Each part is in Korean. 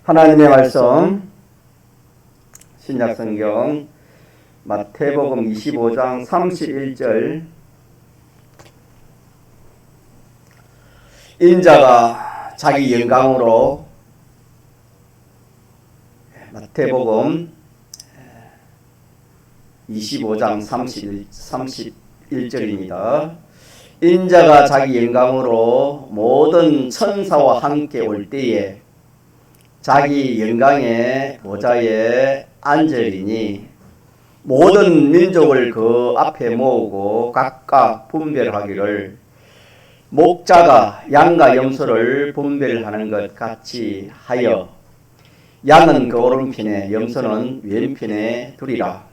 하나님의 말씀 신약성경 마태복음 25장 31절 인자가 자기 영광으로 마태복음 25장 31절입니다. 인자가 자기 영광으로 모든 천사와 함께 올 때에 자기 영광의 보좌에 앉으리니 모든 민족을 그 앞에 모으고 각각 분별하기를 목자가 양과 염소를 분별하는 것 같이 하여 양은 그 오른편에 염소는 왼편에 두리라.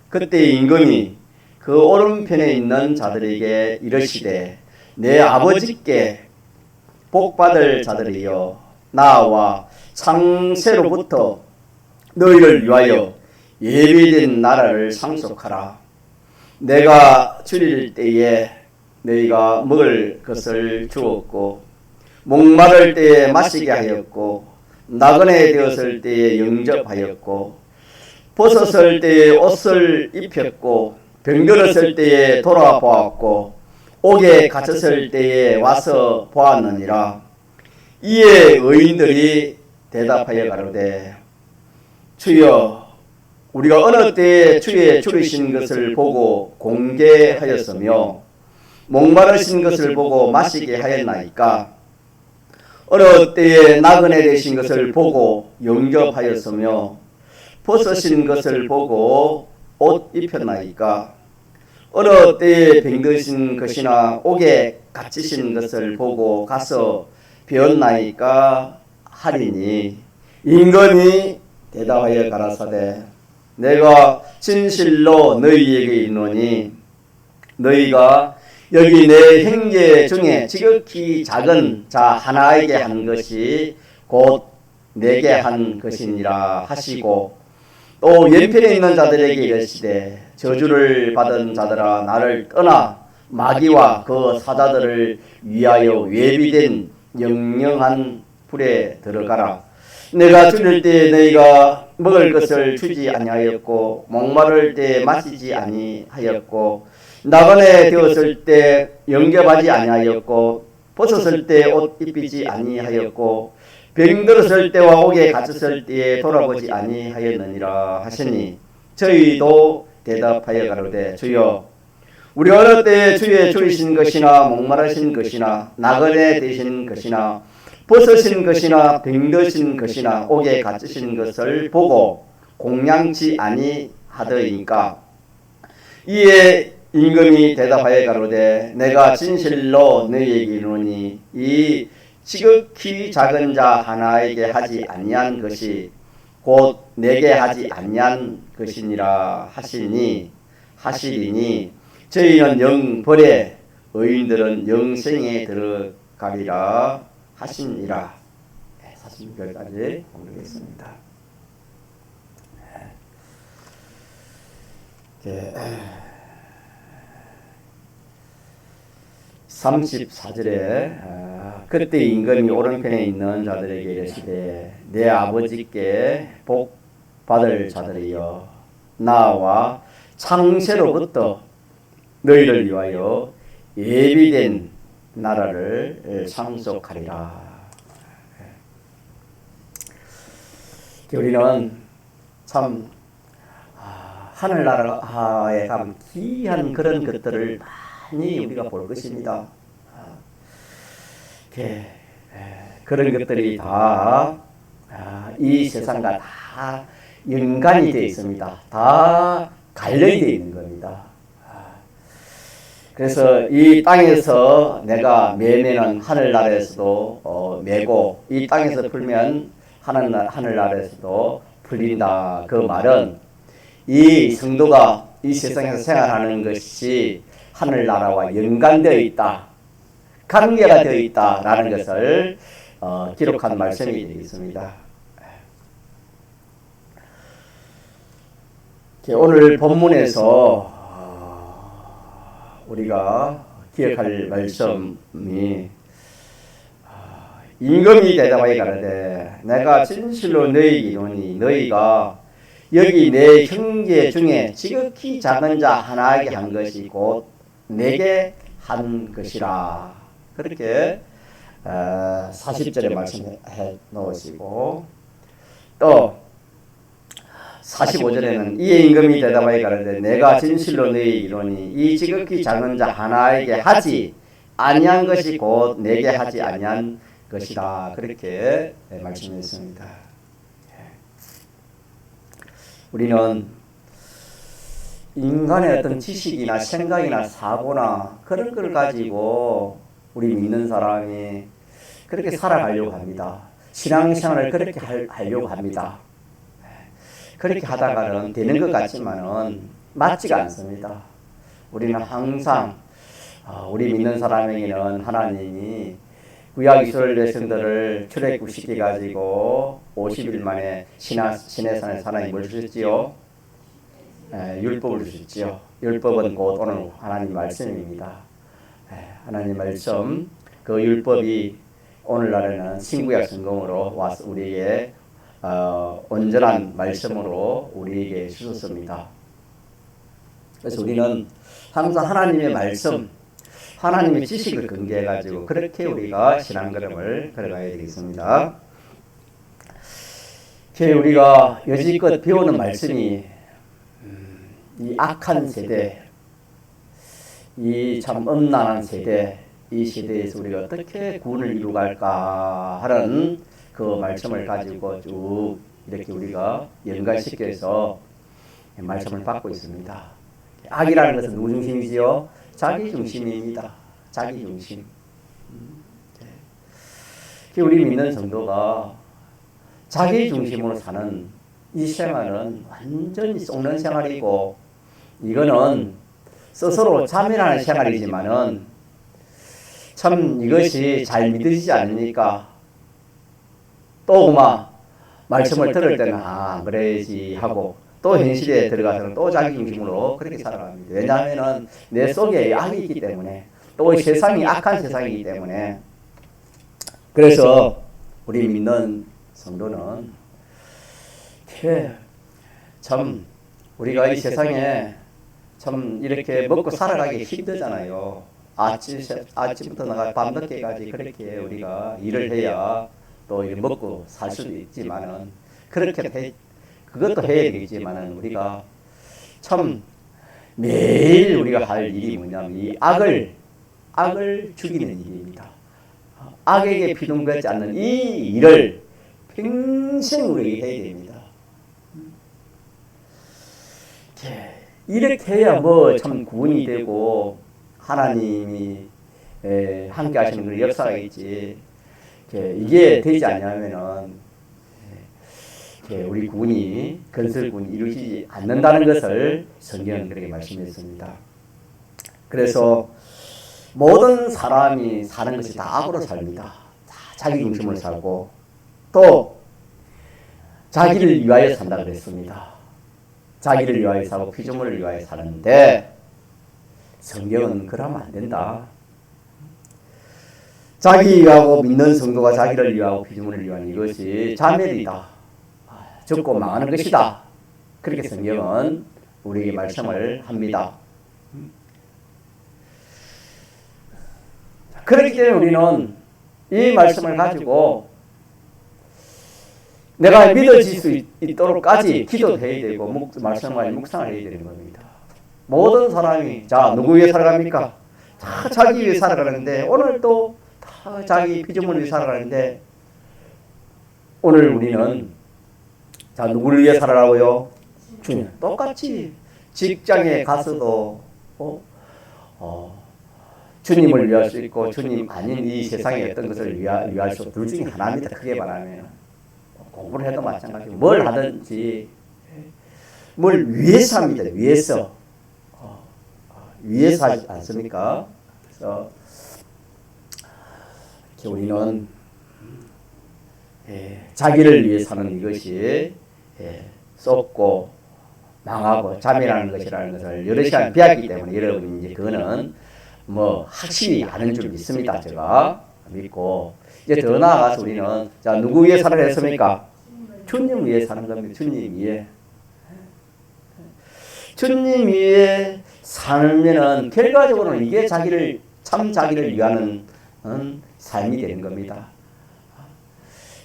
그때 임금이 그 오른편에 있는 자들에게 이르시되 내 아버지께 복받을 자들이여 나와 창세로부터 너희를 위하여 예비된 나라를 상속하라. 내가 줄일 때에 너희가 먹을 것을 주었고 목마를 때에 마시게 하였고 나그네 되었을 때에 영접하였고 벗었을 때에 옷을 입혔고 병들었을 때에 돌아보았고 옥에 갇혔을 때에 와서 보았느니라. 이에 의인들이 대답하여 가로되 주여 우리가 어느 때에 주의 줄이신 것을 보고 공개하였으며 목마르신 것을 보고 마시게 하였나이까. 어느 때에 나그네 되신 것을 보고 영접하였으며 벗으신 것을 보고 옷 입혔나이까. 어느 때에 병드신 것이나 옥에 갇히신 것을 보고 가서 배웠나이까 하리니 임금이 대답하여 가라사대 내가 진실로 너희에게 이르노니 너희가 여기 내 형제 중에 지극히 작은 자 하나에게 한 것이 곧 내게 한 것이니라 하시고 또 왼편에 있는 자들에게 이르시되 저주를 받은 자들아 나를 떠나 마귀와 그 사자들을 위하여 예비된 영영한 불에 들어가라. 내가 줄일 때 너희가 먹을 것을 주지 아니하였고 목마를 때 마시지 아니하였고 나그네 되었을 때 영접하지 아니하였고 벗었을 때 옷 입히지 아니하였고 병들었을 때와 옥에 갇혔을 때에 돌아보지 아니하였느니라 하시니 저희도 대답하여 가로되 주여 우리 어느 때에 주의 줄이신 것이나 목마르신 것이나 나그네 되신 것이나 벗으신 것이나 병드신 것이나 옥에 갇히신 것을 보고 공양치 아니하더이니까. 이에 임금이 대답하여 가로되 내가 진실로 너희에게 이르노니 이 지극히 작은 자 하나에게 하지 아니한 것이 곧 내게 하지 아니한 것이니라 하시리니 저희는 영벌에 의인들은 영생에 들어가리라 하시니라. 46절까지 공부하겠습니다. 34절에 그때 임금이 오른편에 있는 자들에게 이르시되 내 아버지께 복 받을 자들이여 나와 창세로부터 너희를 위하여 예비된 나라를 상속하리라. 우리는 참 하늘나라에 가면 귀한 그런 것들을 많이 우리가 볼 것입니다. 그런 것들이 다 이 세상과 다 연관이 되어 있습니다. 다 관련이 되어 있는 겁니다. 그래서 이 땅에서 내가 매매는 하늘나라에서도 매고 이 땅에서 풀면 하늘나라에서도 풀린다. 그 말은 이 성도가 이 세상에서 생활하는 것이 하늘나라와 연관되어 있다. 관계가 되어 있다라는 것을 기록한 말씀이 되겠습니다. 오늘 본문에서 우리가 기억할 말씀이 임금이 대답하여 가로되 내가 진실로 너희에게 이르노니 너희가 여기 내 형제 중에 지극히 작은 자 하나에게 한 것이 곧 내게 한 것이라. 그렇게 40절에 말씀해 놓으시고 또 45절에는 이에 임금이 대답하여 가로되 내가 진실로 너희에게 이르노니 이 지극히 작은 자 하나에게 하지 아니한 것이 곧 내게 하지 아니한 것이다. 그렇게 말씀했습니다. 우리는 인간의 어떤 지식이나 생각이나 사고나 그런 걸 가지고 우리 믿는 사람이 그렇게 살아가려고 합니다. 신앙생활을 그렇게 하려고 합니다. 그렇게 하다가는 되는 것 같지만은 맞지가 않습니다. 우리는 항상 우리 믿는 사람에게는 하나님이 구약 이스라엘 백성들을 출애굽시켜 가지고 50일 만에 시내산에 하나님 뭘 주셨지요? 율법을 주셨지요. 율법은 곧 오늘 하나님 말씀입니다. 하나님 말씀, 그 율법이 오늘날에는 신구약 성경으로 와서 우리에게 온전한 말씀으로 우리에게 주셨습니다. 그래서 우리는 항상 하나님의 말씀, 하나님의 지식을 근거해가지고 그렇게 우리가 신앙걸음을 걸어가야 되겠습니다. 우리가 여지껏 배우는 말씀이 이 악한 세대, 이 참 음란한 세대, 이 시대에서 우리가 어떻게 구원을 이루갈까 하는 그 말씀을 가지고 쭉 이렇게 우리가 연관시켜서 말씀을 받고 있습니다. 악이라는 것은 누구 중심이지요? 자기 중심입니다. 자기 중심. 우리 믿는 성도가 자기 중심으로 사는 이 생활은 완전히 썩는 생활이고, 이거는 스스로 자멸하는 생활이지만은 참 이것이 잘 믿으시지 않으니까 또 말씀을 들을 때는 안 그래야지 하고 또 현실에 들어가서는 또 자기 중심으로 그렇게 살아갑니다. 왜냐하면 내 속에 악이 있기 때문에, 또 세상이 악한 세상이기 때문에. 그래서 우리 믿는 성도는 참 우리가 이 세상에 참 이렇게 먹고 살아가기 힘들잖아요. 아침부터 나가 밤늦게까지 그렇게 우리가 일을 해야 또 이렇게 먹고 살 수도 있지만은, 그것도 해야 되겠지만은 우리가 참 매일 우리가 할 일이 뭐냐면 이 악을 죽이는 일입니다. 악에게 피동하지 않는 이 일을 평생 우리에게 해야 됩니다. 이렇게 해야 참 구원이 되고 하나님이 함께 하시는 그런 역사가 있지. 이게 되지 않냐면은 우리 구원이, 건설구원이 이루어지지 않는다는 것을 성경은 그렇게 말씀했습니다. 그래서 모든 사람이 사는 것이 다 악으로 삽니다. 다 자기 중심으로 살고 또 자기를 위하여 산다고 그랬습니다. 자기를 위하여 살고 피조물을 위하여 사는데 성경은 그러면 안 된다. 자기 위하고 믿는 성도가 자기를 위하고 피조물을 위한 이것이 자멸이다. 죽고 망하는 것이다. 그렇게 성경은 우리에게 말씀을 합니다. 그렇기 때문에 우리는 이 말씀을 가지고 내가 믿어질 수 있도록까지 기도해야 되고 말씀을 묵상을 해야 되는 겁니다. 모든 사람이 누구 위해 살아갑니까? 다 자기 위해 살아가는데, 오늘도 다 자기 피조물을 위해 살아가는데, 오늘 우리는 누구를 위해 살아라고요? 주님. 똑같이 직장에 가서도 주님을 위할 수 있고 주님 아닌 이 세상의 어떤 것을 위할 수, 둘 중에 하나입니다. 크게 말하면 공부를 해도 마찬가지고 뭘 하든지 뭘 위해서 합니다. 위해서 하지 않습니까? 그래서 우리는 자기를 위해 사는 이것이 썩고 망하고 자멸하는 것이라는 것을 여러 시간 배웠기 때문에 여러분이 이제 그거는 확실히 아는 줄 믿습니다. 제가 믿고 이제 더 나아가서 우리는 자 누구 위해 살아야 했습니까? 주님 위해 사는 겁니다. 주님 위해. 주님 위해 살면은 결과적으로는 이게 자기를 위하는 삶이 되는 겁니다.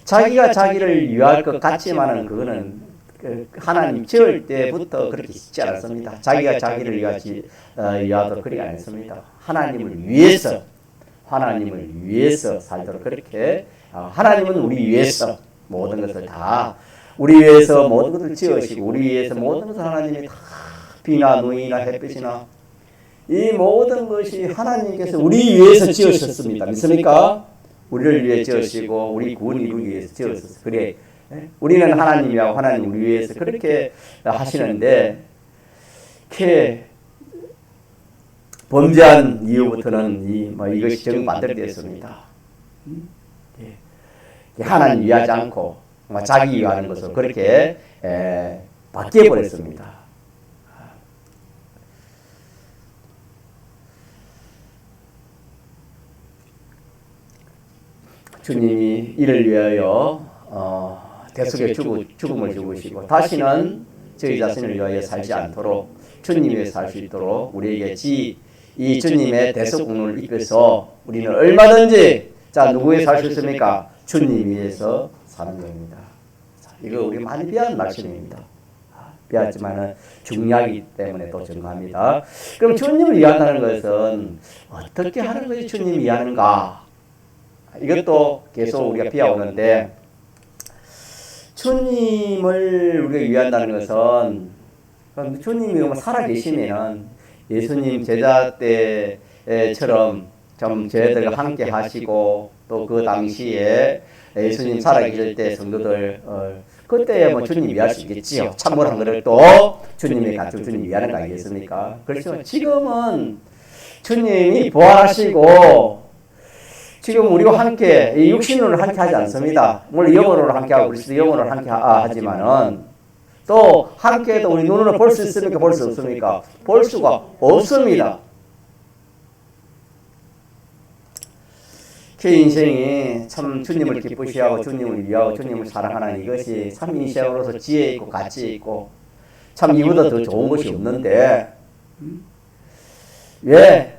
자기가 자기를 위할 것 같지만은 그거는 하나님 지을 때부터 그렇게 쉽지 않습니다. 자기가 자기를 위하도록 그렇게 안 했습니다. 하나님을 위해서 살도록 그렇게 하나님은 우리 위해서 모든 것을 다 우리 위해서 모든 것을 지으시고 우리 위해서 모든 것을 하나님이 다 비나 누이나 햇빛이나 이 모든 것이 하나님께서 우리 위해서 지으셨습니다. 믿습니까? 우리를 위해 지으시고 우리 구원 이루기 위해서 지으셨어요. 그래 우리는 하나님이하고 하나님 우리 위해서 그렇게 하시는데 이렇게 범죄한 이후부터는 이것이 정반대되었습니다. 하나님 위하지 않고 자기 위하는 것으로 그렇게 바뀌어버렸습니다. 주님이 이를 위하여 대속의 죽음을 죽으시고 다시는 저희 자신을 위하여 살지 않도록 주님 위해 살 수 있도록 우리에게 이 주님의 대속 공로를 입혀서 우리는 얼마든지 자 누구 위해 살 수 있습니까? 주님 위해서 사는 겁니다. 자, 이거 우리 많이 배운 말씀입니다. 배웠지만은 중요하기 때문에 또 증거합니다. 그럼 주님을 위한다는 것은 어떻게 하는 것이 주님을 위하는가? 이것도 계속 우리가 배워오는데 주님을 우리가 위한다는 것은 주님이 살아계시면 예수님 제자 때처럼 좀 저희들과 함께 하시고 또 그 당시에 예수님 살아계실 때 성도들 그때 뭐 주님 위할 수 있겠지요. 참모한 것을 또 주님이 갖춘 주님 위하는 거 아니겠습니까? 그렇지만 지금은 주님이 부활하시고 지금 우리와 함께 육신으로 함께 하지 않습니다. 물론 영으로 함께 하고 그리스도 영으로 함께 하지만은 또 함께해도 우리 눈으로 볼 수 있습니까? 볼 수 없습니까? 볼 수가 없습니다. 제 인생이 참 주님을 기쁘시하고 주님을 위하고 주님을 사랑하는 이것이 참 인생으로서 지혜 있고 가치 있고 참 이보다 더 좋은 것이 없는데 왜?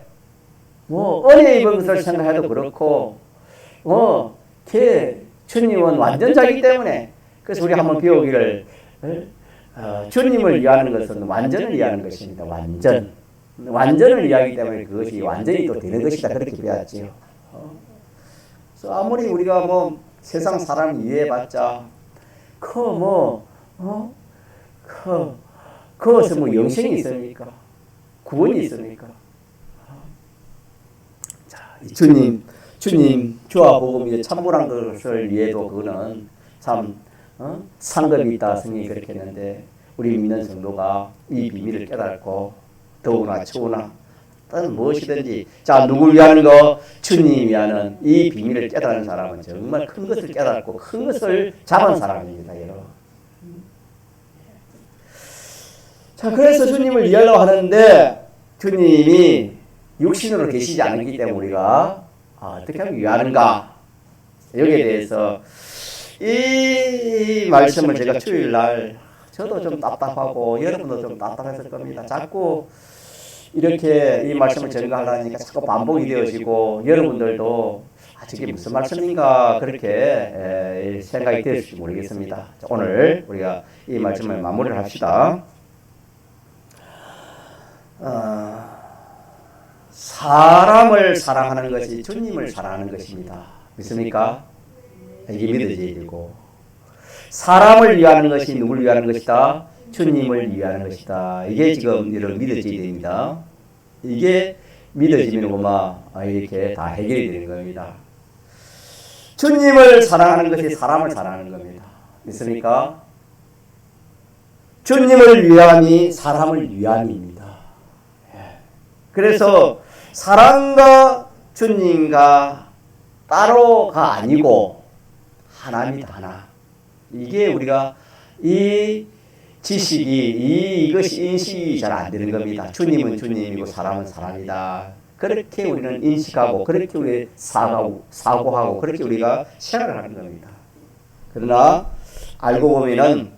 은혜 입은 것을 생각해도 그렇고, 주님은 완전자이기 때문에, 그래서 우리 한번 배우기를, 주님을 위하는 것은 완전을 위하는 것입니다. 완전을 위하기 때문에 그것이 완전히 또 되는 것이다. 그렇게 배웠지요. 그래서 아무리 우리가 세상 사람을 이해해봤자, 그것은 영생이 있습니까? 구원이 있습니까? 주님 주와 복음이 참고란 것을 위해도 그거는 참 상급이 있다 성경이 그렇게 했는데 우리 믿는 성도가 이 비밀을 깨닫고 더우나 추우나 무엇이든지 자 누굴 위하는 거 주님 위하는 이 비밀을 깨닫는 사람은 정말 큰 것을 깨닫고 큰 것을 잡은 사람입니다. 여러분. 자 그래서 주님을 위하려고 하는데 주님이 육신으로 계시지 않기 때문에 우리가 어떻게 하면 위하는가 여기에 대해서 이 말씀을 제가 주일날 저도 좀 답답하고 여러분도 좀 답답했을 겁니다. 자꾸 이렇게 이 말씀을 전가하려니까 자꾸 반복이 되어지고 여러분들도 저게 무슨 말씀인가 그렇게 생각이 되실지 모르겠습니다. 오늘 우리가 이 말씀을 마무리를 합시다. 사람을 사랑하는 것이 주님을 사랑하는 것입니다. 믿습니까? 이게 믿어져야 되고 사람을 위하는 것이 누굴 위하는 것이다? 주님을 위하는 것이다. 이게 지금 여러분 믿어져야 됩니다. 이게 믿어지면 이렇게 다 해결이 되는 겁니다. 주님을 사랑하는 것이 사람을 사랑하는 겁니다. 믿습니까? 주님을 위함이 사람을 위함입니다. 그래서 사랑과 주님과 따로가 아니고 하나입니다. 하나. 이게 우리가 이 지식이 이것이 인식이 잘 안 되는 겁니다. 주님은 주님이고 사람은 사람이다. 그렇게 우리는 인식하고 그렇게 우리 사고하고 그렇게 우리가 생각을 하는 겁니다. 그러나 알고 보면은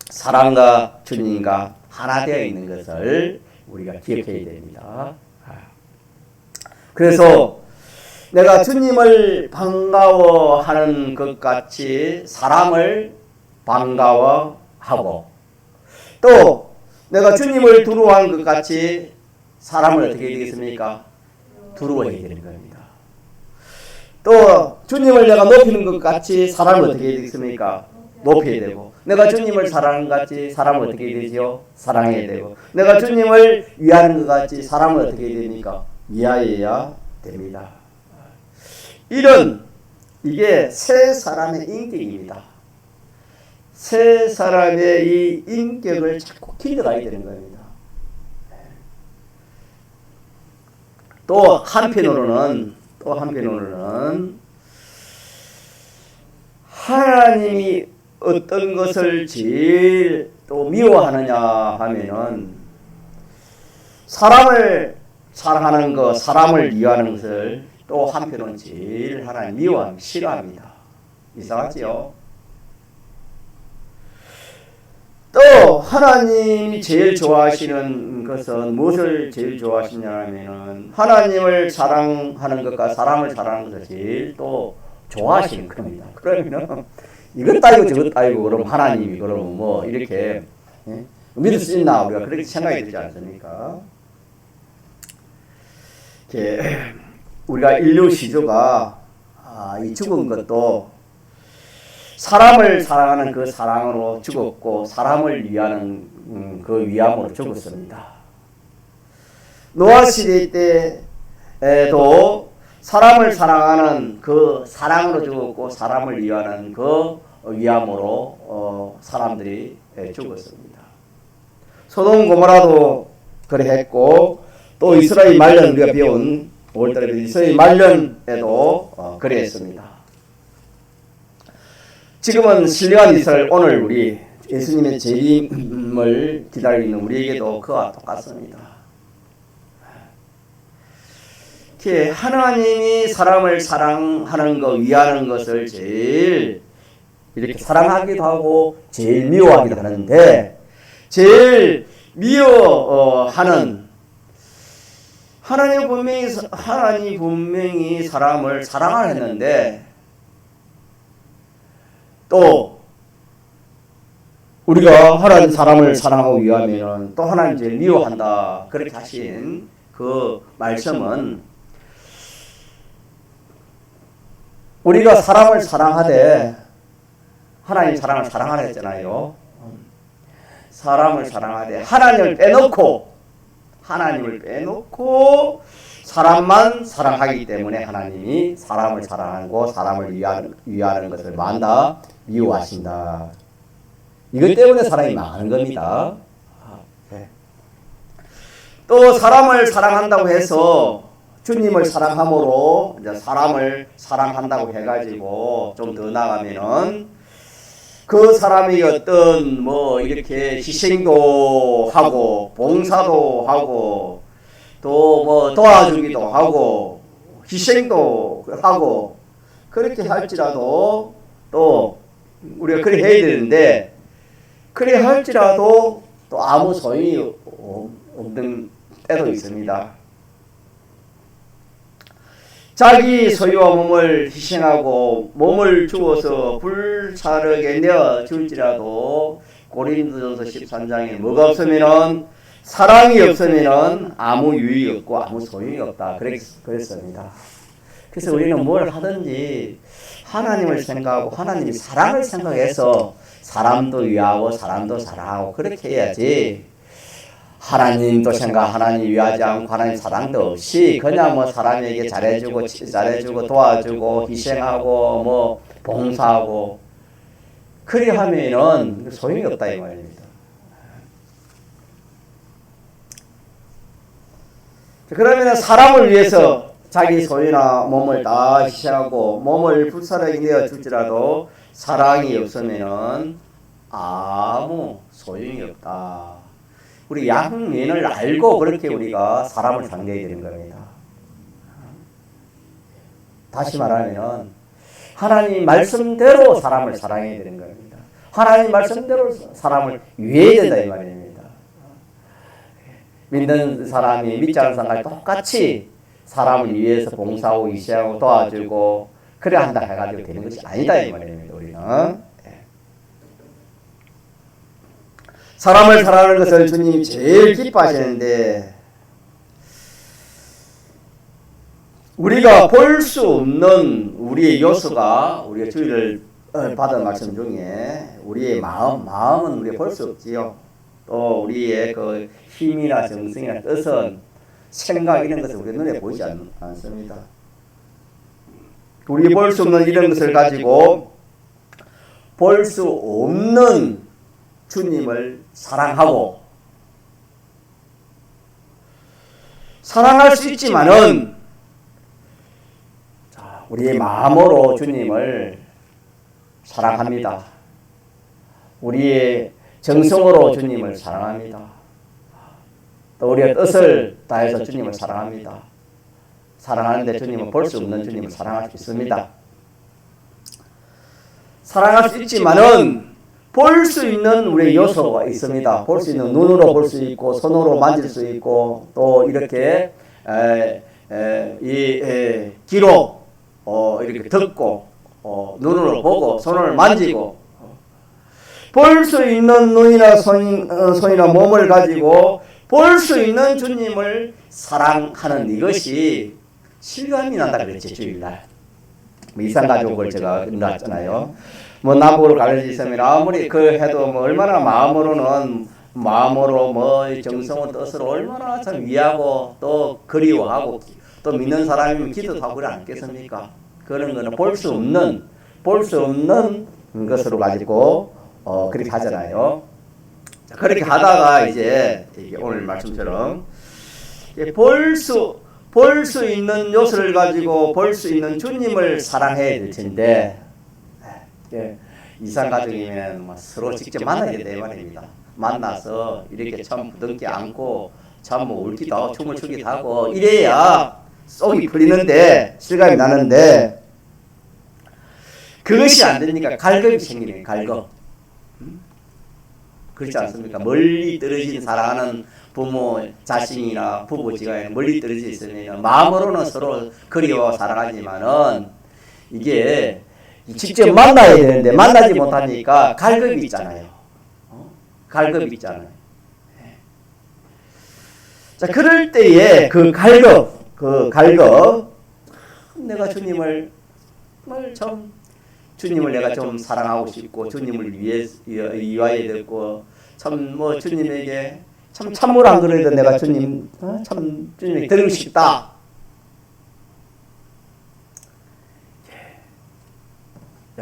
사랑과 주님과 하나 되어 있는 것을 우리가 기억해야 됩니다. 그래서 내가 주님을 반가워하는 것 같이 사람을 반가워하고 또 내가 주님을 두려워하는 것 같이 사람을 어떻게 해야 되겠습니까? 두려워해야 되는 겁니다. 또 주님을 내가 높이는 것 같이 사람을 어떻게 해야 되겠습니까? 높여야 되고 내가 주님을 사랑하는 것 같이 사람을 어떻게 해야 되죠? 사랑해야 되고 내가 주님을 위하는 것 같이 사람을 어떻게 해야 됩니까? 위하여야 됩니다. 이게 세 사람의 인격입니다. 세 사람의 이 인격을 자꾸 길러가야 되는 겁니다. 또 한편으로는 하나님이 어떤 것을 제일 또 미워하느냐 하면은 사람을 사랑하는 것, 사람을 위하는 것을 또 한편은 제일 하나님 미워합니다. 싫어합니다. 이상하지요? 또 하나님이 제일 좋아하시는 것은 무엇을 제일 좋아하시냐면은 하나님을 사랑하는 것과 사람을 사랑하는 것을 제일 또 좋아하시는 겁니다. 그러면은 이것 따위고 저것 따위고 그럼 하나님이 그러면 뭐 이렇게 믿을 수 있나 우리가 그렇게 생각이 들지 않습니까? 우리가 인류 시조가 이 죽은 것도 사람을 사랑하는 그 사랑으로 죽었고 사람을 위하는 그 위함으로 죽었습니다. 노아 시대 때에도 사람을 사랑하는 그 사랑으로 죽었고 사람을 위하는 그 위함으로 사람들이 죽었습니다. 소돔 고모라도 그랬고 또 이스라엘 말년 우리가 배운 5월달에 이스라엘 말년에도 그랬습니다. 지금은 신령한 이스라엘 오늘 우리 예수님의 재림을 기다리는 우리에게도 그와 똑같습니다. 하나님이 사람을 사랑하는 것, 위하는 것을 제일 이렇게 사랑하기도 하고 제일 미워하기도 하는데 제일 미워하는 하나님 분명히 사람을 사랑하였는데 또 우리가 하나님 사람을 사랑하고 위하면 또 하나님 제일 미워한다 그렇게 하신 그 말씀은 우리가 사람을 사랑하되 하나님 사랑을 사랑하라 했잖아요. 사람을 사랑하되 하나님을 빼놓고 사람만 사랑하기 때문에 하나님이 사람을 사랑하고 사람을 위하는 것을 만다 미워하신다. 이것 때문에 사람이 망하는 겁니다. 또 사람을 사랑한다고 해서 주님을 사랑함으로 이제 사람을 사랑한다고 해가지고 좀 더 나가면은 그 사람이 어떤 뭐 이렇게 희생도 하고 봉사도 하고 또 뭐 도와주기도 하고 희생도 하고 그렇게 할지라도 또 우리가 그래 해야 되는데 그래 할지라도 또 아무 소용이 없는 때도 있습니다. 자기 소유와 몸을 희생하고 몸을 주어서 불사르게 내어 줄지라도 고린도전서 13장에 뭐가 없으면은 사랑이 없으면은 아무 유익이 없고 아무 소용이 없다. 그랬습니다. 그래서 우리는 뭘 하든지 하나님을 생각하고 하나님이 사랑을 생각해서 사람도 위하고 사람도 사랑하고 그렇게 해야지. 하나님도 생각, 하나님 위하지 않고 하나님 사랑도 없이 그냥 뭐 사람에게 잘해주고 도와주고 희생하고 뭐 봉사하고 그리 하면은 소용이 없다 이 말입니다. 그러면 사람을 위해서 자기 소유나 몸을 다 희생하고 몸을 불사르게 내어 줄지라도 사랑이 없으면은 아무 소용이 없다. 우리 양면을 알고 그렇게 우리가 사람을 상대해야 되는 겁니다. 다시 말하면 하나님 말씀대로 사람을 사랑해야 되는 겁니다. 하나님 말씀대로 사람을 위해야 된다 이 말입니다. 믿는 사람이 믿지 않는 사람과 똑같이 사람을 위해서 봉사하고 이시하고 도와주고 그래 한다 해가지고 되는 것이 아니다 이 말입니다. 우리는 사람을 사랑하는 것을 주님이 제일 기뻐하시는데 우리가 볼 수 없는 우리의 요소가 우리가 주의를 받은 말씀 중에 우리의 마음은 우리가 볼 수 없지요. 또 우리의 그 힘이나 정성이나 뜻은 생각 이런 것은 우리 눈에 보이지 않습니다. 우리 볼 수 없는 이런 것을 가지고 볼 수 없는 주님을 사랑하고 사랑할 수 있지만은 우리의 마음으로 주님을 사랑합니다. 우리의 정성으로 주님을 사랑합니다. 또 우리의 뜻을 다해서 주님을 사랑합니다. 사랑하는데 주님은 볼 수 없는 주님을 사랑할 수 있습니다. 사랑할 수 있지만은 볼 수 있는 우리의 요소가 있습니다. 볼 수 있는 눈으로 볼 수 있고 손으로 만질 수 있고 또 이렇게 귀로 이렇게 듣고 눈으로 보고 손을 만지고 볼 수 있는 눈이나 손이나 몸을 가지고 볼 수 있는 주님을 사랑하는 이것이 실감이 난다 그랬지 주일날 이산가족을 제가 끝났잖아요. 뭐 나보고 가르치시면 아무리 그 해도 뭐 얼마나 마음으로 뭐 정성으로 뜻으로 얼마나 참 위하고 또 그리워하고 또 믿는 사람이면 기도도 하고 그러지 않겠습니까? 그런 거는 볼 수 없는 것으로 가지고 그렇게 하잖아요. 자, 그렇게 하다가 이제 오늘 말씀처럼 볼 수 있는 요소를 가지고 볼 수 있는 주님을 사랑해야 될 텐데 이산 가족이면 서로 직접 만나야 된다 이 말입니다. 만나서 이렇게 참 부둥켜 안고 참 뭐 울기도 하고 춤을 추기도 하고 이래야 속이 풀리는데 실감이 나는데 그것이 안 되니까 갈급이 생기네. 갈급. 그렇지 않습니까? 멀리 떨어진 사랑하는 부모, 자신이나 부부지간에 멀리 떨어져 있으면 마음으로는 서로 그리워 사랑하지만은 이게 직접 만나야 되는데 만나지 못하니까 갈급이 있잖아요. 갈급이 있잖아요. 자, 그럴 때에 그 갈급, 내가 주님을 내가 좀 사랑하고 싶고 주님을 위하여 듣고 참 뭐 주님에게 참으로 안 그래도 내가 주님에게 드리고 싶다.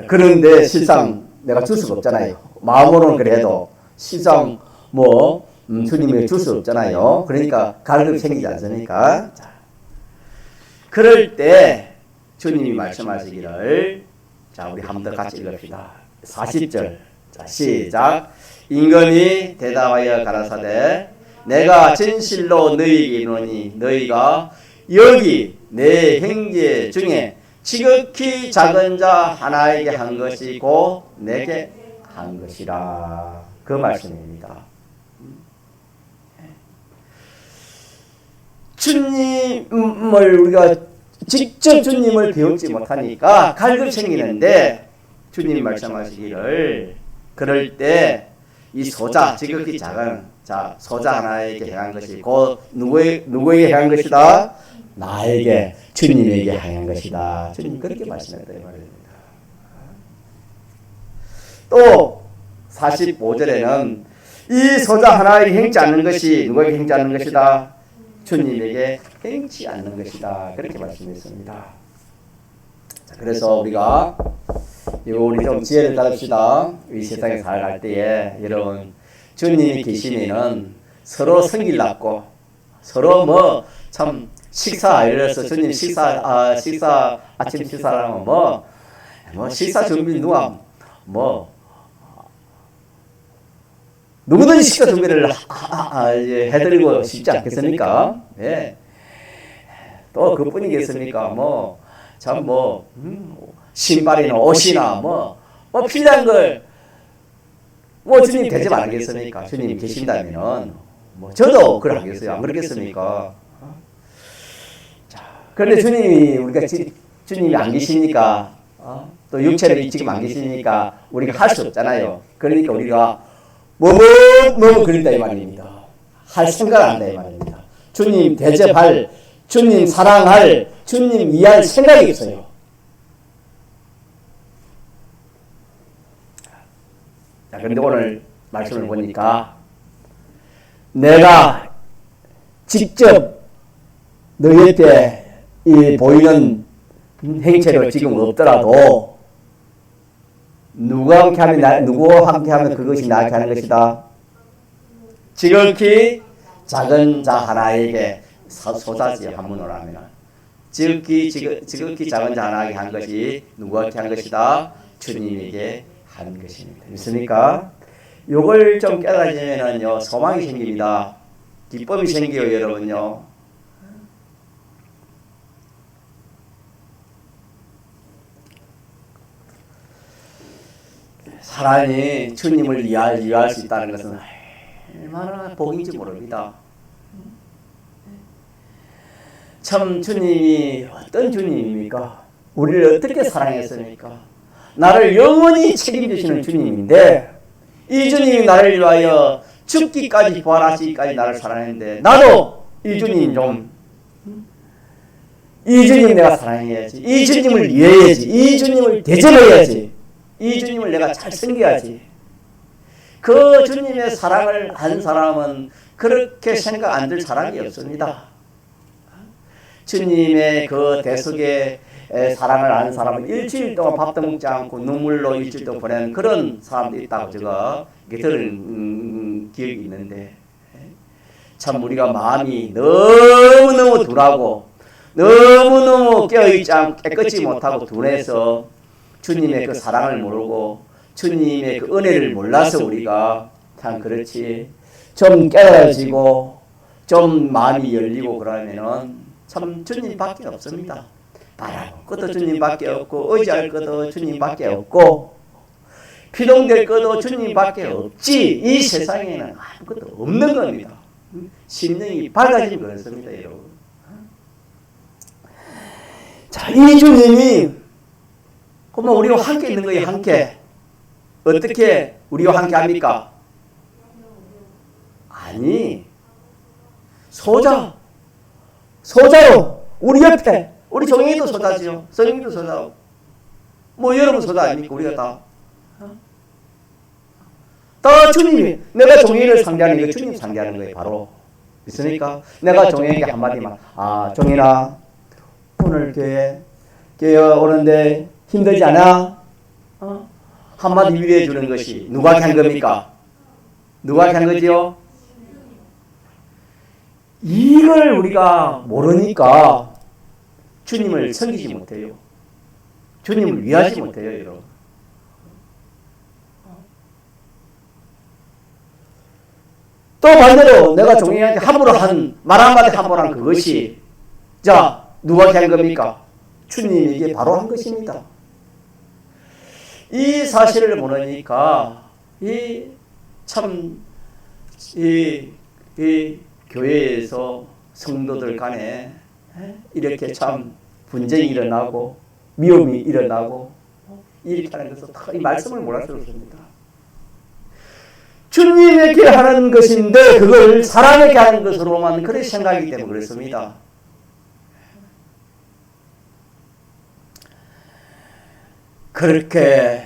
그런데 실상 내가 줄 수가 없잖아요. 마음으로는 그래도 실상 뭐 주님에게 줄 수 없잖아요. 그러니까 갈급이 생기지 않습니까? 자, 그럴 때 주님이 말씀하시기를 자 우리 한 번 더 같이 읽읍시다. 40절 자 시작. 임금이 대답하여 가라사대 내가 진실로 너희에게 이르노니 너희가 여기 내 형제 중에 지극히 작은 자 하나에게 한 것이 곧 내게 한 것이라. 그 말씀입니다. 주님을 우리가 직접 주님을 배우지 못하니까 갈급이 생기는데 주님이 말씀하시기를 그럴 때 이 소자 지극히 작은 자 소자 하나에게 행한 것이 곧 누구에게 행한 것이다? 나에게 주님에게 행한 것이다. 주님 그렇게 말씀했다 이 말입니다. 또 45절에는 이 소자 하나에게 행치 않는 것이 누구에게 행치 않는 것이다? 주님에게 행치 않는 것이다. 그렇게 말씀했습니다. 자, 그래서 우리가 우리 좀 지혜를 가집시다. 이 세상에 살아갈 때에 여러분 주님이 계시면은 서로 성질났고 서로 뭐 참 식사 이래서 주님 아침 식사라면 뭐 식사 준비 누가 누구든지 식사 준비를 해드리고 싶지 않겠습니까? 예. 또 그뿐이겠습니까? 참 신발이나 옷이나 필요한 걸 주님 대접 안 하겠습니까? 주님 계신다면은 저도 그걸 하겠어요. 안 그러겠습니까? 자, 그런데 주님이 안 계시니까 또 육체를 지금 안 계시니까 우리가 할 수 없잖아요. 그러니까 우리가 그런다 이 말입니다. 할 생각을 안 한다 이 말입니다. 주님 대접할, 주님 사랑할, 주님 이해할 생각이 없어요. 자, 그런데 오늘 말씀을 보니까 내가 직접 너 옆에 이 보이는 행체로 지금 없더라도 누구와 함께 하면 그것이 나게 하는 것이다. 지극히 작은 자 하나에게 소자지 한문으로 하면 지극히 작은 자 하나에게 한 것이 누구에게 한 것이다? 주님에게 한 것입니다. 믿습니까? 요걸 좀 깨달아지면은요 소망이 생깁니다. 기쁨이 생겨요 여러분요. 사람이 주님을 이해할 수 있다는 것은 얼마나 복인지 모릅니다. 참 주님이 어떤 주님입니까? 우리를 어떻게 사랑했습니까? 나를 영원히 책임지시는 주님인데 이 주님이 나를 위하여 죽기까지 부활하시기까지 나를 사랑했는데 나도 이 주님 이 주님 내가 사랑해야지. 이 주님을 이해해야지. 이 주님을 대접해야지. 이 주님을 내가 잘 섬겨야지. 그 주님의 사랑을 한 사람은 그렇게 생각 안 들 사람이 없습니다. 주님의 그 대속의 사랑을 아는 사람은 일주일 동안 밥도 먹지 않고 눈물로 일주일 동안 보내는 그런 사람도 있다고 제가 들은 기억이 있는데 참 우리가 마음이 너무너무 둔하고 너무너무 깨어있지 않고 깨끗이 못하고 둔해서 주님의 그 사랑을 모르고 주님의 그 은혜를 몰라서 우리가 참 그렇지 좀 깨달아지고 좀 마음이 열리고 그러면은 참 주님밖에 없습니다. 바라볼 것도 주님밖에 없고 의지할 것도 주님밖에 없고 피동될 것도 주님밖에 없지. 이 세상에는 아무것도 없는 겁니다. 심령이 밝아지면 그렇습니다 여러분. 자, 이 주님이 그러면 우리와 함께 있는 거예요. 함께 어떻게 우리와 함께 합니까? 아니 소자로 우리 옆에 우리 종이도 소자지요. 성인도 소자고 여러분 소자 아닙니까? 우리가 다 주님이 내가 종이를 상대하는 게 주님 상대하는 거예요. 바로 있으니까 내가 종이에게 한마디만 종이나 오늘 교회 오는데 힘들지 않아? 한마디 위로해 주는 것이 누가 한 겁니까? 누가 한 거지요? 이걸 우리가 모르니까 주님을 섬기지 못해요. 주님을 위하지 못해요, 여러분. 또 반대로 내가 종이한테 함부로 말 한마디 함부로 한 그것이 자 누가 한 겁니까? 주님에게 바로 한 것입니다. 이 사실을 모르니까 이 교회에서 성도들 간에 이렇게 참 분쟁이 일어나고 미움이 일어나고 이렇게 하는 것은 다 이 말씀을 몰라서 그렇습니다. 주님에게 하는 것인데 그걸 사람에게 하는 것으로만 그렇게 생각하기 때문에 그렇습니다. 그렇게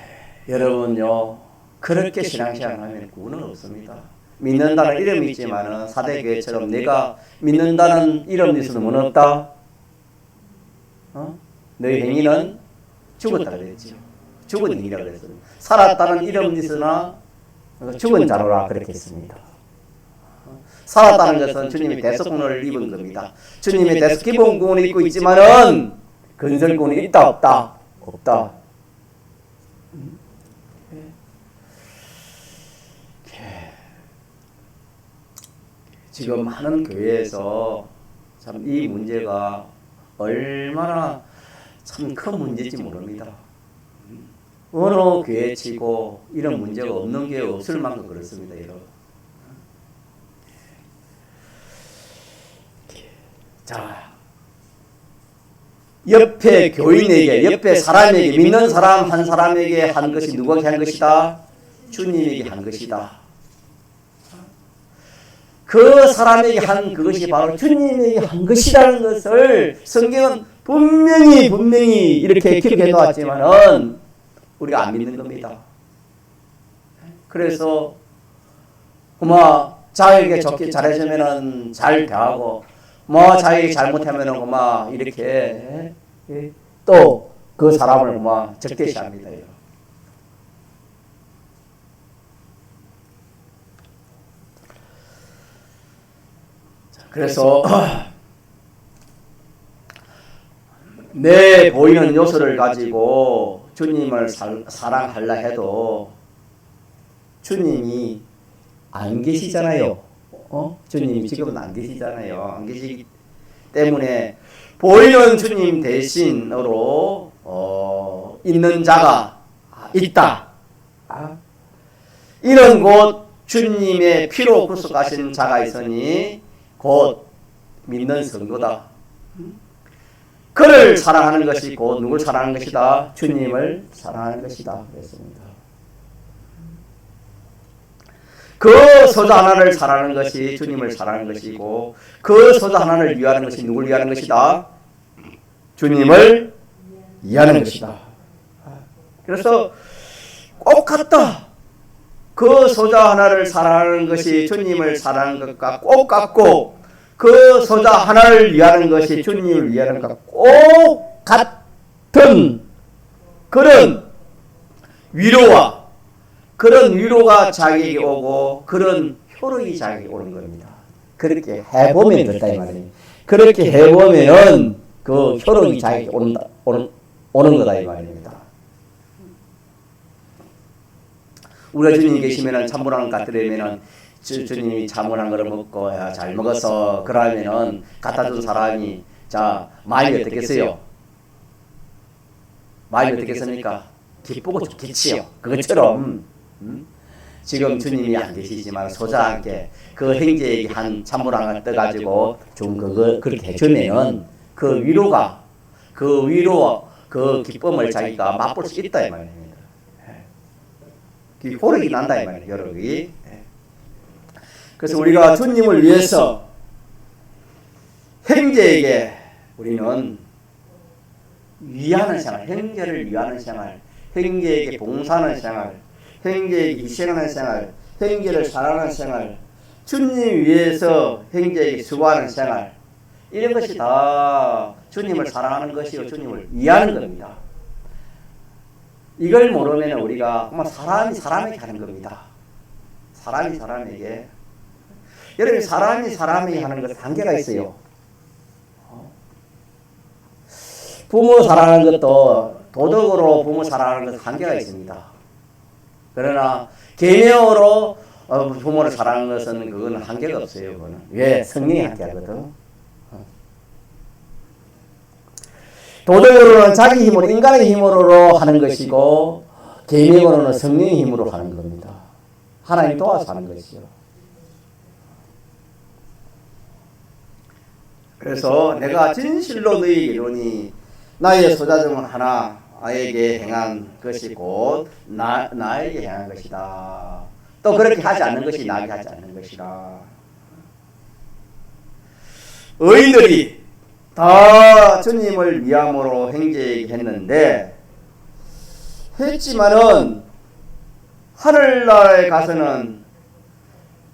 여러분요 그렇게 신앙생활하면 구원은 없습니다. 믿는다는 이름이 있지만은 사대교회처럼 내가 믿는다는 이름이 있어도 문 없다. 너희 행위는 죽었다 그랬죠. 죽은 행위라 그랬어요. 살았다는 이름이 있으나 죽은 자로라 그렇게 했습니다. 살았다는 것은 주님이 대속구원을 입은 겁니다. 주님이 대속 기본구원을 입고 있지만은 건설구원이 있다 없다? 없다. 지금 많은 교회에서 참 이 문제가 얼마나 참 큰 문제인지 모릅니다. 어느 교회 치고 이런 문제가 없는 교회 없을 만큼 그렇습니다, 여러분. 자, 옆에 교인에게, 옆에 사람에게, 믿는 사람 한 사람에게 한 것이 누구에게 한 것이다? 주님에게 한 것이다. 그 사람에게 한 그것이 바로 주님에게 한 것이라는 것을 성경은 분명히 이렇게 기록해 놓았지만은 우리가 안 믿는 겁니다. 그래서 자에게 좋게 잘해주면은 잘 대하고 자에게 잘못하면은 이렇게 또 그 사람을 적대시합니다. 그래서 내 보이는 요소를 가지고 주님을 사랑하려 해도 주님이 안 계시잖아요. 주님이 지금은 안 계시잖아요. 안 계시기 때문에 보이는 주님 대신으로 있는 자가 있다. 이런 곳 주님의 피로 구속하신 자가 있으니 곧 믿는 성도다. 그를 사랑하는 것이 곧 누굴 사랑하는 것이다? 주님을 사랑하는 것이다. 그랬습니다. 그 소자 하나를 사랑하는 것이 주님을 사랑하는 것이고 그 소자 하나를 위하는 것이 누굴 위하는 것이다? 주님을 위하는 것이다. 그래서 꼭 같다. 그 소자 하나를 사랑하는 것이 주님을 사랑하는 것과 꼭 같고 그 소자 하나를 위하는 것이 주님을 위하는 것과 꼭 같은 그런 위로가 자기에게 오고 그런 효력이 자기에게 오는 겁니다. 그렇게 해보면 됐다 이 말이에요. 그렇게 해보면은 그 효력이 자기에게 오는 거다 이 말입니다. 우리가 주님 계시면은 찬물한 것 같으려면은 주님이 찬물한 거를 먹고 잘 먹어서 그러면은 갖다 준 사람이 마음이 어떻겠어요? 마음이 어떻겠습니까? 기쁘고 좋겠지요. 그것처럼 지금 주님이 안 계시지만 소자와 함께 그 형제에게 한 찬물한 걸 떠가지고 좀 그렇게 해주면은 그 기쁨을 자기가 맛볼 수 있다 이 말입니다. 호력이 난다 이 말이에요. 여러분이. 그래서 우리가 주님을 위해서 형제에게 우리는 위하는 생활, 형제를 위하는 생활, 형제에게 봉사하는 생활, 형제에게 희생하는 생활, 형제를 사랑하는 생활, 주님 위해서 형제에게 수고하는 생활, 이런 것이 다 주님을 사랑하는 것이요 주님을 위하는 겁니다. 이걸 모르면 우리가 사람이 사람에게 하는 겁니다. 사람이 사람에게. 여러분 사람이 사람에게 하는 것은 한계가 있어요. 부모 사랑하는 것도 도덕으로 부모 사랑하는 것은 한계가 있습니다. 그러나 계명으로 부모를 사랑하는 것은 그건 한계가 없어요. 그거는. 왜? 성령이 한계하거든. 도덕으로는 자기 힘으로 인간의 힘으로 하는 것이고 계명으로는 성령의 힘으로 하는 겁니다. 하나님 도와서 하는 것이요. 그래서 내가 진실로 너희에게 이르노니 나의 소자 중 하나에게 행한 것이 곧 나에게 행한 것이다. 또 그렇게 하지 않는 것이 나에게 하지 않는 것이다. 의인들이 다 주님을 위함으로 형제에게 했지만은 하늘나라에 가서는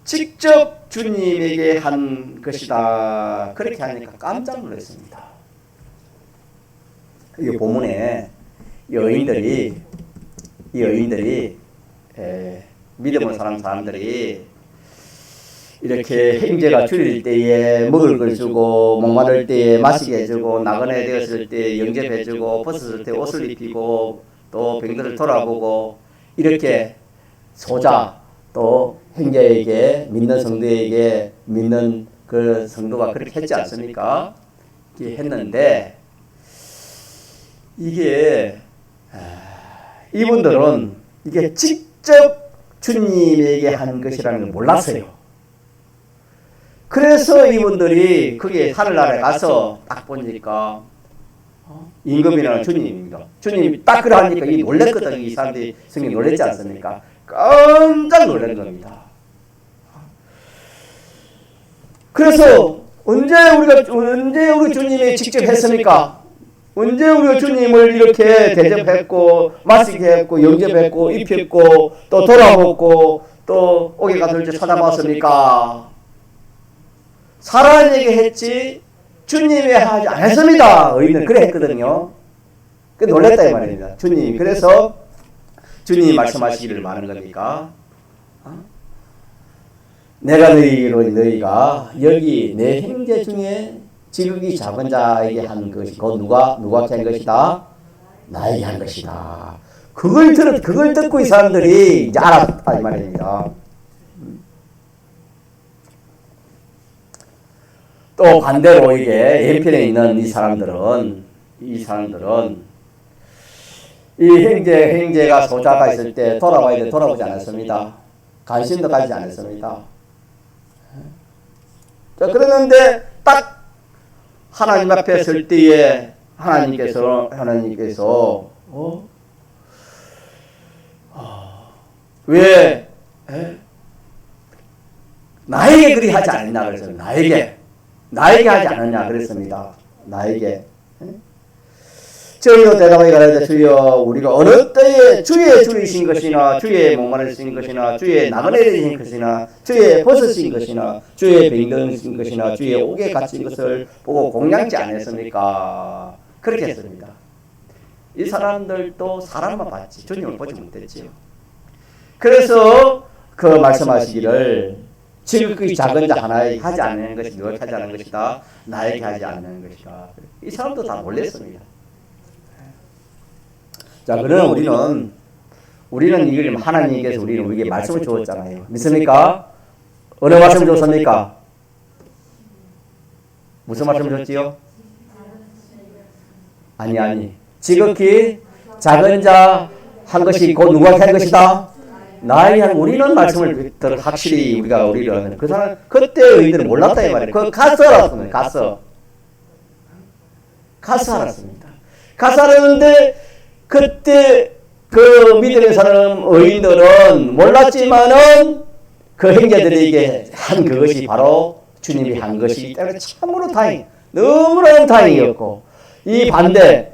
직접 주님에게 한 것이다. 그렇게 하니까 깜짝 놀랐습니다. 이 본문에 여인들이 믿음을 사는 사람들이 이렇게 형제가 줄일 때에 먹을 걸 주고 목마를 때에 마시게 해주고 나그네 되었을 때 영접해주고 벗었을 때 옷을 입히고 또 병들을 돌아보고 이렇게 소자 또 형제에게 믿는 성도에게 믿는 그 성도가 그렇게 했지 않습니까? 했는데 이게 이분들은 이게 직접 주님에게 한 것이라는 걸 몰랐어요. 그래서 이분들이 그게 하늘나라에 가서 딱 보니까 임금이라는 주님입니다. 주님이 딱 그래 하니까 이 놀랬거든요. 이 사람들이 성경이 놀랬지 않습니까? 깜짝 놀란 겁니다. 그래서 언제 우리 주님이 직접 했습니까? 언제 우리 주님을 이렇게 대접했고 맞이했고 영접했고 입혔고 또 돌아보고 또 옥에 가서 이제 찾아봤습니까? 사람에게 했지 주님이 하지 않았습니다. 의인은 그래 했거든요. 그 놀랬다 이 말입니다. 주님이 그래서 주님이 말씀하시기를 말하는 겁니까? 내가 너희가 여기 내 형제 중에 지극히 작은 자에게 한 것이 곧 누구한테 한 것이다? 나에게 한 것이다. 그걸 듣고 이 사람들이 이제 알았다 이 말입니다. 또 반대로 이게 연편에 있는 이 사람들은 이 형제가 소자가 있을 때 돌아봐야 돼 돌아보지 않았습니다. 관심도 가지지 않았습니다. 자, 그러는데 딱 하나님 앞에 설 때에 하나님께서 왜 나에게 그리 하지 않느냐 그랬어요. 나에게 하지 않느냐 그랬습니다. 나에게. 저희도 대답하기 가라데 주여 우리가 어느 때에 주의 줄이신 것이나 주의 목마르신 것이나 주의 나그네되신 것이나 주의 벗으신 것이나 주의 병든신 것이나 주의 옥에 갇힌 것을 보고 공양치 않았습니까? 그렇게 했습니다. 이 사람들도 사람만 봤지 주님을 보지 못했지요. 그래서 그 말씀하시기를 지극히 작은 자 하나에게 하지 않는 것이 누가 하지 않는 것이다. 나에게 하지 않는 것이다. 이 사람도 다 몰랐습니다. 자, 그러나 우리는 이걸 하나님께서 우리에게 말씀을 주었잖아요. 믿습니까? 어느 말씀 줬습니까? 무슨 말씀 줬지요? 아니. 지극히 작은 자 한 것이 곧 누구한테 한 것이다? 나에게 한 우리는 말씀을 확실히 우리는 그 사람 그때 의인들은 몰랐다 이 말이에요. 그 가서 알았습니다. 가서 알았습니다. 가서 알았는데 그때 그 믿음의 사람 의인들은 몰랐지만은 그 형제들에게 한 그것이 바로 주님이 한 것이기 때문에 참으로 너무너무 다행이었고 이 반대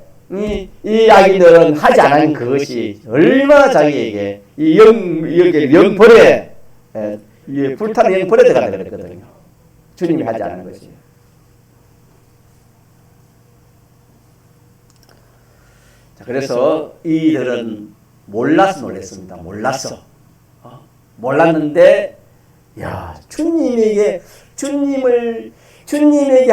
이 악인들은 하지 않은 그것이 얼마나 자기에게 이 영벌에 불타는 영벌에 들어가야 그랬거든요. 주님이 하지 않은 것이. 자, 그래서 이들은 몰라서 놀랐습니다. 몰랐는데 야 주님에게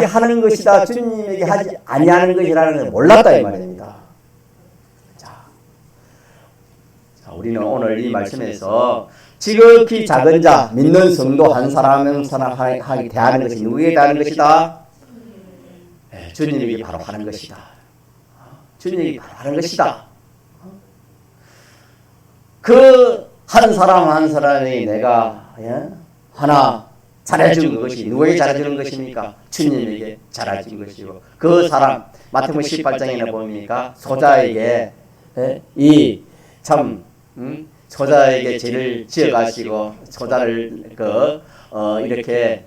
하는 것이다. 주님에게 하지 아니하는 것이라는 걸 몰랐다 이 말입니다. 자, 우리는 오늘 이 말씀에서 지극히 작은 자 믿는 성도 한 사람을 대하는 것이 누구에게 대하는 것이다? 주님에게 바로 하는 것이다. 주님에게 바로 하는 것이다. 그 한 사람이 내가 하나 잘해준 것이 누구에게 잘해주는 것입니까? 주님에게 잘해준 것이고 그 사람 마태복음 18장에 보니까 소자에게 소자에게 죄를 지어가시고 소자를 이렇게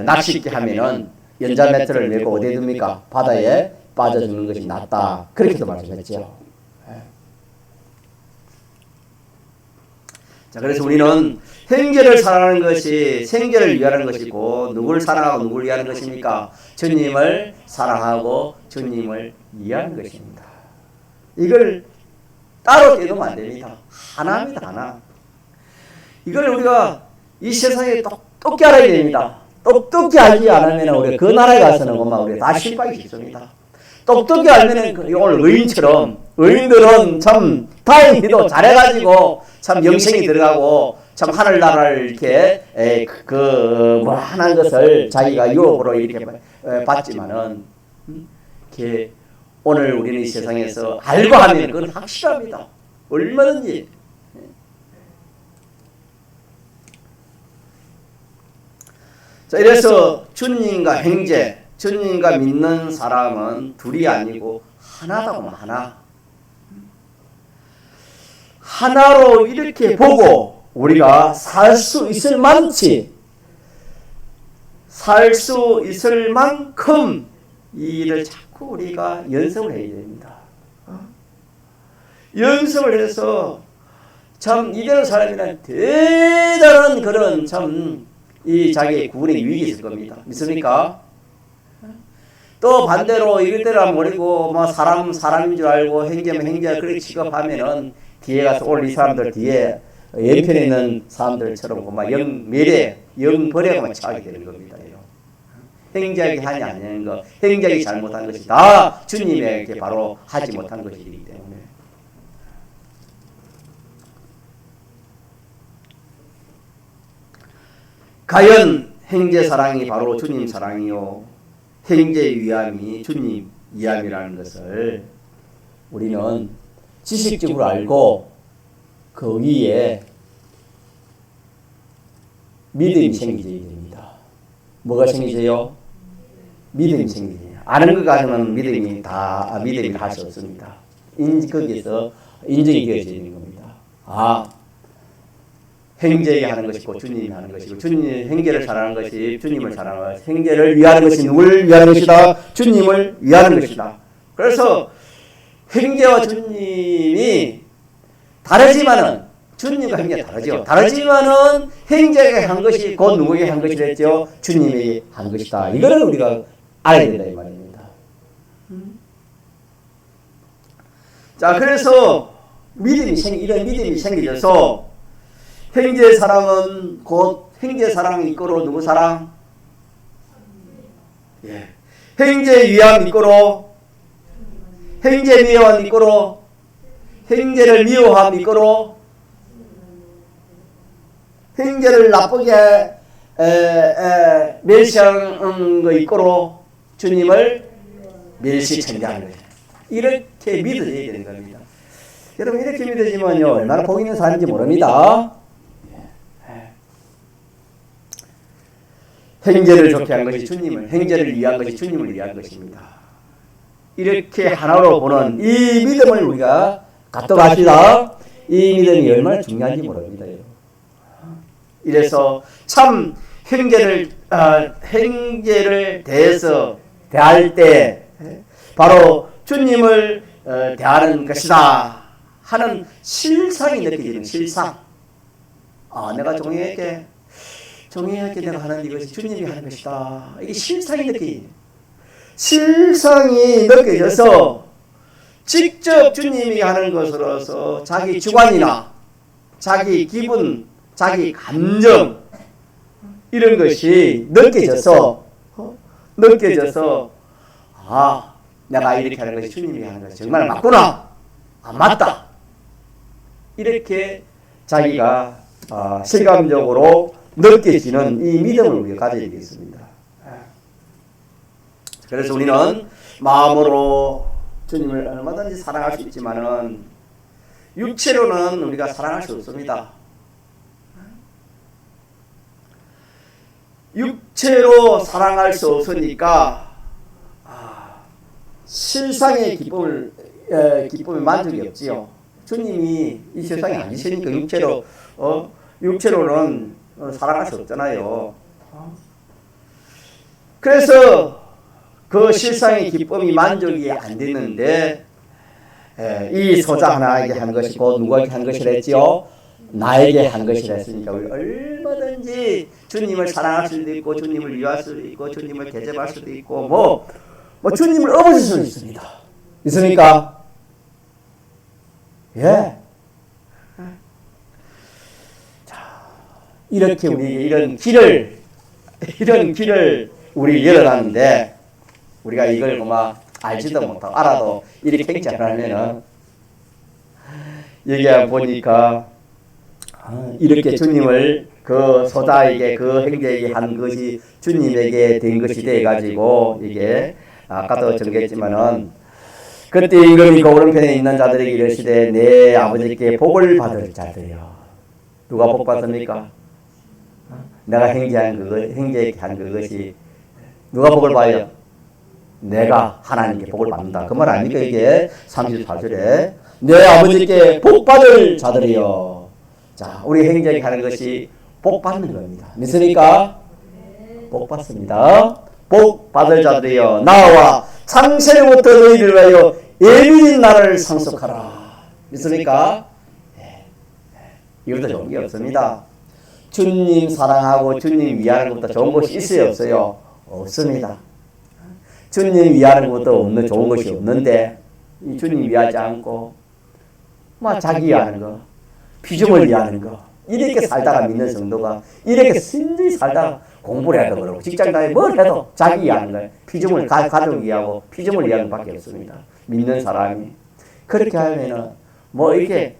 낚시게 하면은 연자매트를 메고 어디에 둡니까? 바다에 빠져주는 것이 낫다. 그렇게도 말씀했죠. 자, 그래서 우리는 형제를 사랑하는 것이 생계를 위하는 것이고 누구를 사랑하고 누구를 위하는 것입니까? 주님을 사랑하고 주님을 위하는 것입니다. 이걸 따로 떼놓으면 안 됩니다. 하나입니다. 하나. 이걸 우리가 이 세상에 똑똑히 알아야 됩니다. 똑똑히 알지 않으면 우리 그 나라에 가서는 우리 다 실패하기 쉽습니다. 똑똑히 알면 오늘 의인처럼 의인들은 참 다행히도 잘해가지고 참 영생이 들어가고 참 하늘나라를 이렇게 하는 것을 자기가 유업으로 이렇게 받지만은 오늘 우리는 이 세상에서 알고 하면 그건 확실합니다. 얼마든지. 자, 이래서 주님과 형제, 주님과 믿는 사람은 둘이 아니고 하나다고 하나. 하나로 이렇게 보고 우리가 살 수 있을 만치, 살 수 있을 만큼 이 일을 자꾸 우리가 연습을 해야 됩니다. 연습을 해서 참 이대로 살면 대단한 그런 참 이 자기의 구원의 유익이 있을 겁니다. 믿습니까? 또 반대로 이것대로 모르고 뭐 사람인 줄 알고 행제면 행제 그렇게 취급하면은 뒤에 가서 올 이 사람들 뒤에 옆편에 있는 사람들처럼 막 영멸에 영벌에만 처하게 되는 겁니다. 행제하게 하지 않는 것, 행제하기 잘못한 것이 다 주님에게 바로 하지 못한 것이기 때문에. 과연 행제 사랑이 바로 주님 사랑이요, 행제 위함이 주님 위함이라는 것을 우리는 지식적으로 알고 그 위에 믿음이 생기셔야 됩니다. 뭐가 생기세요? 믿음이 생기세요. 아는 것 가지고는 믿음이 할 수 없습니다. 거기에서 인정이 되어져야 되는 겁니다. 행제에 하는 것이고 주님이 하는 것이고, 주님 행제를 사랑하는 것이 주님을 사랑하는 것이, 행제를 위하는 것이 누구를 위하는 것이다? 주님을 위하는 것이다. 그래서 행제와 주님이 다르지만은, 주님과 행제가 다르죠. 다르지만은 행제가 한 것이 곧 누구에게 한 것이랬죠? 주님에게 한 것이다. 이거를 우리가 알아야 된다 이 말입니다. 자, 그래서 이런 믿음이 생겨져서 행제 사랑은 곧 행제 사랑이 이끌어 누구 사랑? 예. 행제 위함 이끌어, 행제 미워함 이끌어, 행제를 미워함 이끌어, 행제를 나쁘게 멸시하는 거 이끌어 주님을 멸시천대하는 거예요. 이렇게 믿어야 되는 겁니다. 여러분 이렇게 믿어지면요 얼마나 복 있는 사람인지 모릅니다. 행제를 좋게 한 것이 주님을, 행제를 위한 것이 주님을 위한 것입니다. 이렇게 하나로 보는 이 믿음을 우리가 갖다 갑시다. 이 믿음이 얼마나 중요한지 모릅니다. 이래서 참 행제를 대할 때 바로 주님을 대하는 것이다 하는 실상이 느껴지는 실상. 내가 종이에게 내가 하는 이것이 주님이 하는 것이다. 이게 실상이 느껴져서 직접 주님이 하는 것으로서 자기 주관이나 자기 기분, 자기 감정 이런 것이 느껴져서 내가 이렇게 하는 것이 주님이 하는 것이 정말 맞구나, 맞다, 이렇게 자기가 실감적으로 느껴지는 이 믿음을 우리가 가져야 되겠습니다. 그래서 우리는 마음으로 주님을 얼마든지 사랑할 수 있지만은 육체로는 우리가 사랑할 수 없습니다. 육체로 사랑할 수 없으니까 실상의 기쁨의 만족이 없지요. 주님이 이 세상에 아니시니까 육체로는 사랑할 수 없잖아요. 그래서 그 실상의 기쁨이 만족이 안 됐는데 이 소자 하나에게 한 것이 곧 누구에게 한 것이랬지요? 나에게 한 것이라 했으니까 우리 얼마든지 주님을 사랑할 수도 있고 주님을 위할 수도 있고 주님을 대접할 수도 있고 뭐 주님을 업어줄 수도 있습니다. 있습니까? 예. 자, 이렇게 우리 이런 길을 우리 열어놨는데 우리가 이걸 막 알지도 못하고 알아도 이렇게 행치 않으면은 여기 보니까 이렇게 주님을 그 소자에게 그 행제에게 한 것이 주님에게 된 것이 돼 가지고 이게 아까도 전개했지만은 그때 임금이 그 오른편에 있는 자들에게 이르시되 내 아버지께 복을 받을 자들이여. 누가 복 받습니까? 내가 행제한 그것이 누가 복을 받아요? 내가 하나님께 복을 받는다. 그 말 아닙니까 이게? 34절에 내 아버지께 복 받을 자들이여. 자, 우리 행제하는 것이 복 받는 겁니다. 믿습니까? 복 받습니다. 복 받을 자들이여 나와 창세로부터 너희를 위하여 예비된 나를 상속하라. 믿습니까? 네. 이것도 좋은 게 없습니다. 주님 사랑하고 주님 위하는 것보다 좋은 것이 있어요 없어요? 없습니다. 주님 위하는 것도 없는 좋은 것이 없는데 이 주님 위하지 않고 자기 위하는 거, 피조물 위하는 거 이렇게 살다가 믿는 성도가 이렇게 순전히 살다가 공부를 해도 그러고 직장 다니고 뭘 해도 자기 위하는 거예요. 피조물, 가족 위하고 피조물 위하는 것밖에 없습니다. 믿는 사람이. 그렇게 하면은 이렇게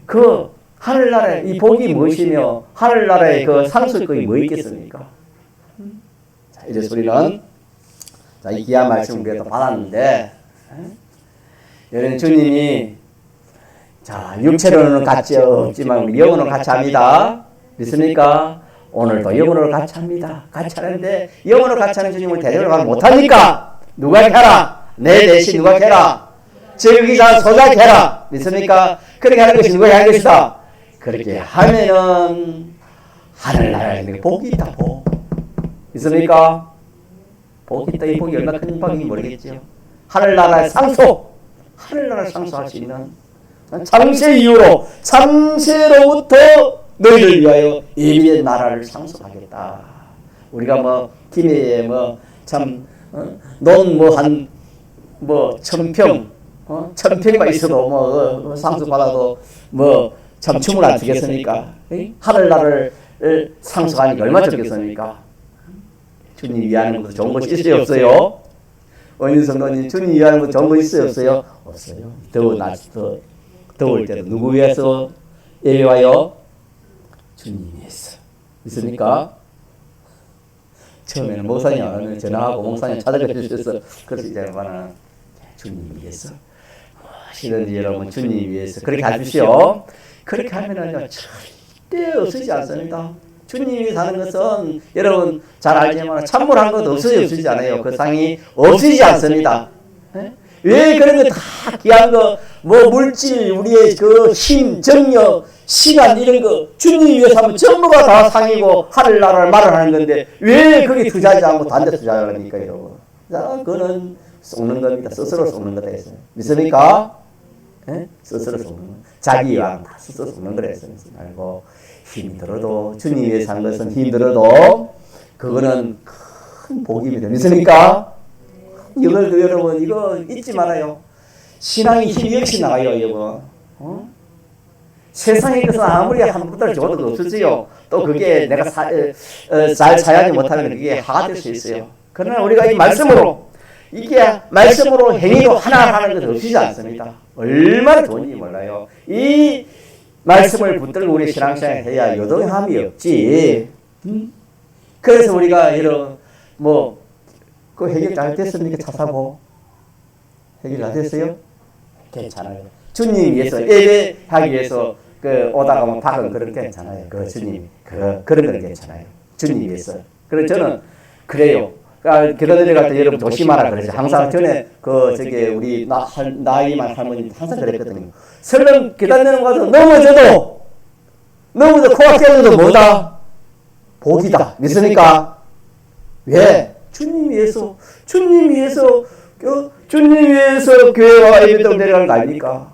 그 하늘나라에 이 복이 무엇이며 하늘나라에 그 상속권이 뭐 있겠습니까? 자, 이제 우리는 이 귀한 말씀을 우리가 또 받았는데 여러분 주님이 자 육체로는 같이 없지만 우리 영으로는 같이 합니다. 믿습니까? 오늘도 영으로 같이 합니다. 같이 하는데 영으로 같이 하는 주님을 데려가지 못하니까 누가 캐라? 내 대신 누가 캐라? 즐기자 소자 캐라. 믿습니까? 그렇게 하는 것이 누가 하는 것이다. 그렇게 하면은 하늘나라에 복이 있다. 복. 믿습니까? 복이 있다. 이 복이 얼마나 큰 복인지 모르겠죠. 하늘나라의 상속. 하늘나라를 상속할 수 있는 창세 이후로 창세로부터 너희를 위하여 예비된 나라를 상속하겠다. 우리가 김해에 논 천평 천평만 있어도 상속받아도 참 춤을 안 추겠습니까? 하늘나라를 상속하니까 얼마나 좋겠습니까? 주님 위하는 것도 좋은 것이 있어요 없어요? 어느 성도님 주님 위하는 것도 좋은 것이 있어요 없어요? 없어요. 더울 때도 누구 위해서 예배와요? 주님 위해서. 있습니까? 처음에는 목사님 안 오면 전화하고 목사님 찾아가 주셔서 그래서 이제 주님 위해서 무엇이든지 여러분 주님 위해서 그렇게 하십시오. 그렇게 하면은 절대 없어지지 않습니다. 주님 위해서 하는 것은 여러분 잘 알지만 참물한 것도 없어지지 않아요. 그 상이 없어지지 않습니다. 왜 그런 거 다 귀한 거 물질 우리의 그 힘, 정력, 시간 이런 거 주님 위해서 하면 전부가 다 상이고 하늘나라를 말하는 건데 왜 그게 투자하지 않고 다른 데 투자하니까 여러분. 자, 그거는 속는 겁니다. 스스로 속는 거다 했어요. 믿습니까? 스스로 속는 거. 자기 이왕 다 스스로 속는 거라 했어요. 알고 힘이 들어도 주님 위해서 하는 것은 힘들어도 그거는 큰 복입니다. 믿습니까? 이걸 여러분 이거 잊지 말아요. 신앙의 힘이 역시 나가요 여러분. 세상에 것은 아무리 한 푼을 줘도 없어지요. 또 그게 내가 잘 사야지 못하면 그게 하가 될 수 있어요. 그러나 우리가 이 말씀으로 이게 말씀으로 행위로 하나 하는 것은 없이지 않습니다. 얼마나 좋은지 몰라요. 이 말씀을 붙들고 우리 신앙생활 해야 요동함이 없지. 그래서 우리가 이런 그 해결 잘 됐습니까? 차 사고 해결 잘 됐어요? 괜찮아요. 주님 위해서 예배하기 위해서 오다가 박은 그런 괜찮아요. 그 주님 그런 건 괜찮아요. 주님 위해서. 그래서 저는 그래요. 계단 내려갈 때 여러분 조심하라 그러죠. 항상 전에 우리 나이만 할머니 항상 그랬거든요. 설령 계단 내려가서 넘어져도 코가 깨져도 뭐다? 복이다. 믿습니까? 왜? 주님 위해서 교회와 예배당 내려가는 거 아닙니까?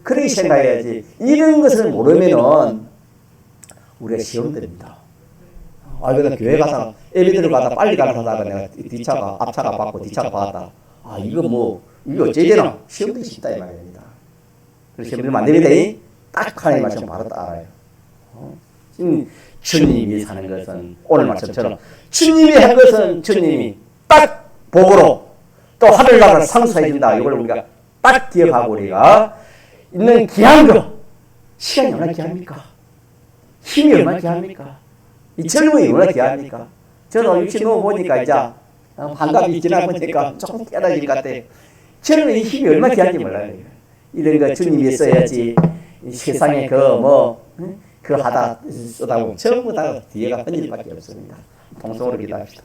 그렇게 생각해야지. 이런 것을 모르면은 우리가 시험됩니다. 그냥 교회 가서 예배드리러 가다 빨리 가다가 내가 앞차가 받고 뒤차가 받았다. 이거 어째 되나? 시험되기 쉽다 이 말입니다. 그래서 시험 들면 안 됩니다. 딱 하나님 말씀 바로 딱 알아요. 주님이 사는 것은 오늘 말씀처럼 주님이 한 것은 주님이 딱 복으로 또 하늘나라를 상속해 준다. 이걸 우리가 딱 기억하고 우리가 있는 귀한 거. 시간이 얼마나 귀합니까? 힘이 얼마나 귀합니까? 이 젊음이 얼마나 귀합니까? 저도 60 넘어 보니까 이제 환갑이 지나보니까 조금 깨달아질 것 같아요. 저는 이 힘이 얼마나 귀한지 몰라요. 이런 거 주님이 써야지 세상에 그 하다 쓰다 보면 전부 다 뒤에가 헌일밖에 없습니다. 통성으로 기도합시다.